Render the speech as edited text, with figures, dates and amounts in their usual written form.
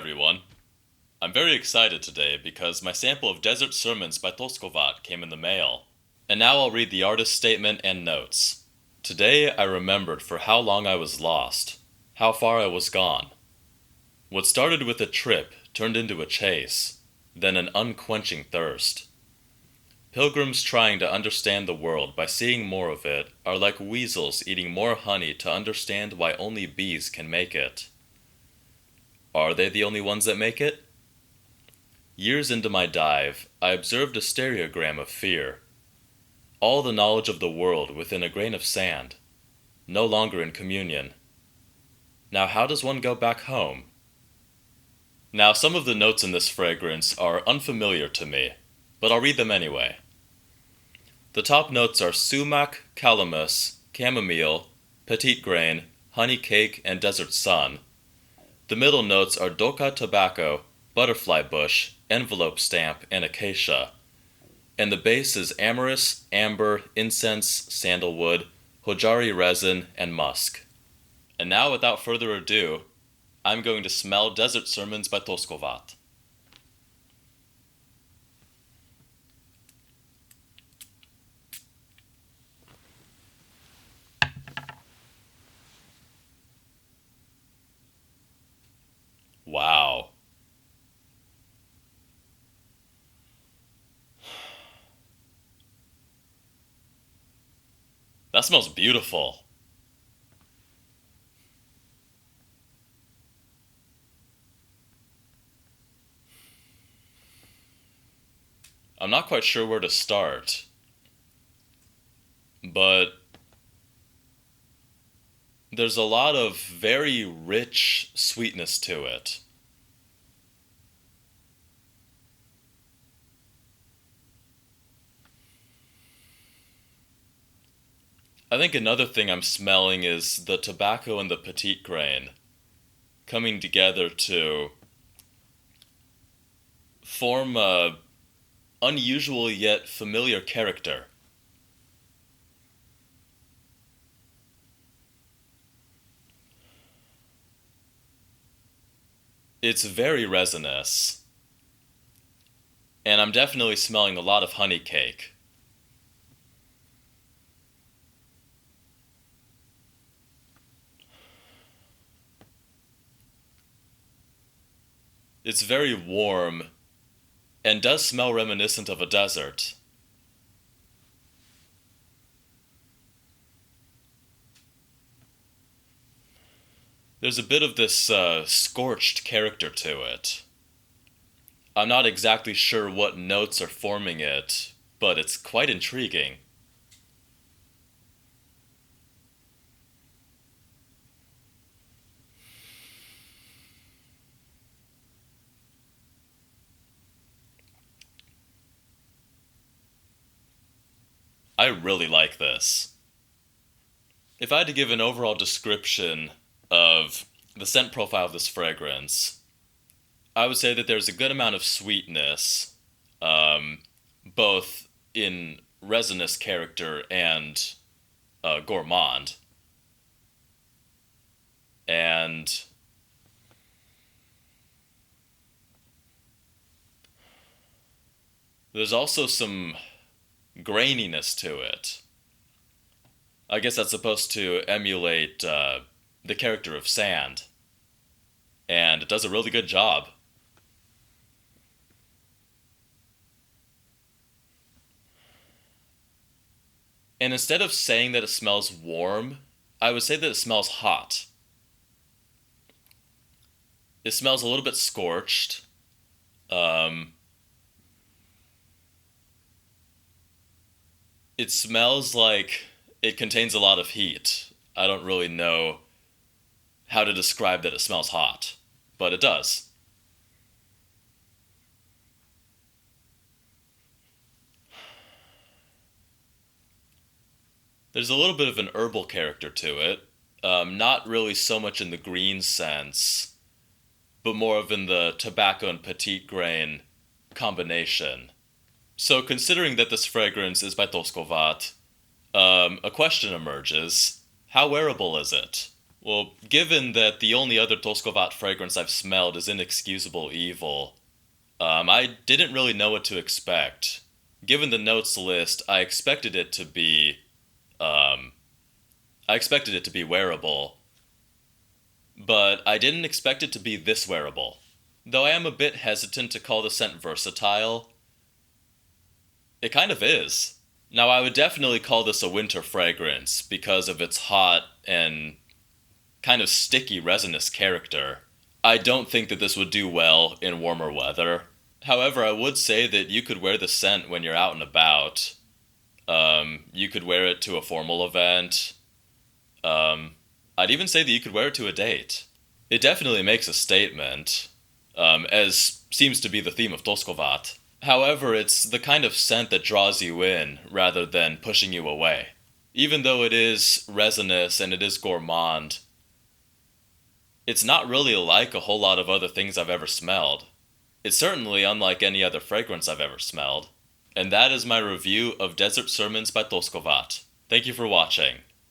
everyone. I'm very excited today because my sample of Desert Sermons by Toskovat came in the mail. And now I'll read the artist's statement and notes. Today I remembered for how long I was lost, how far I was gone. What started with a trip turned into a chase, then an unquenching thirst. Pilgrims trying to understand the world by seeing more of it are like weasels eating more honey to understand why only bees can make it. Are they the only ones that make it? Years into my dive, I observed a stereogram of fear. All the knowledge of the world within a grain of sand, no longer in communion. Now how does one go back home? Now some of the notes in this fragrance are unfamiliar to me, but I'll read them anyway. The top notes are sumac, calamus, chamomile, petite grain, honey cake, and desert sun. The middle notes are doka tobacco, butterfly bush, envelope stamp, and acacia. And the base is amyris, amber, incense, sandalwood, hojari resin, and musk. And now, without further ado, I'm going to smell Desert Sermons by Toskovat. Wow. That smells beautiful. I'm not quite sure where to start, but there's a lot of very rich sweetness to it. I think another thing I'm smelling is the tobacco and the petite grain coming together to form a unusual yet familiar character. It's very resinous, and I'm definitely smelling a lot of honey cake. It's very warm and does smell reminiscent of a desert. There's a bit of this scorched character to it. I'm not exactly sure what notes are forming it, but it's quite intriguing. I really like this. If I had to give an overall description of the scent profile of this fragrance, I would say that there's a good amount of sweetness, both in resinous character and gourmand. And there's also some graininess to it. I guess that's supposed to emulate the character of sand, and it does a really good job. And instead of saying that it smells warm, I would say that it smells hot. It smells a little bit scorched. It smells like it contains a lot of heat. I don't really know how to describe that it smells hot, but it does. There's a little bit of an herbal character to it, not really so much in the green sense, but more of in the tobacco and petite grain combination. So considering that this fragrance is by Toskovat, a question emerges. How wearable is it? Well, given that the only other Toskovat fragrance I've smelled is Inexcusable Evil, I didn't really know what to expect. Given the notes list, I expected it to be wearable, but I didn't expect it to be this wearable. Though I am a bit hesitant to call the scent versatile, it kind of is. Now, I would definitely call this a winter fragrance because of its hot and kind of sticky resinous character. I don't think that this would do well in warmer weather. However, I would say that you could wear the scent when you're out and about. You could wear it to a formal event. I'd even say that you could wear it to a date. It definitely makes a statement, as seems to be the theme of Toskovat. However, it's the kind of scent that draws you in rather than pushing you away. Even though it is resinous and it is gourmand, it's not really like a whole lot of other things I've ever smelled. It's certainly unlike any other fragrance I've ever smelled. And that is my review of Desert Sermons by Toskovat. Thank you for watching.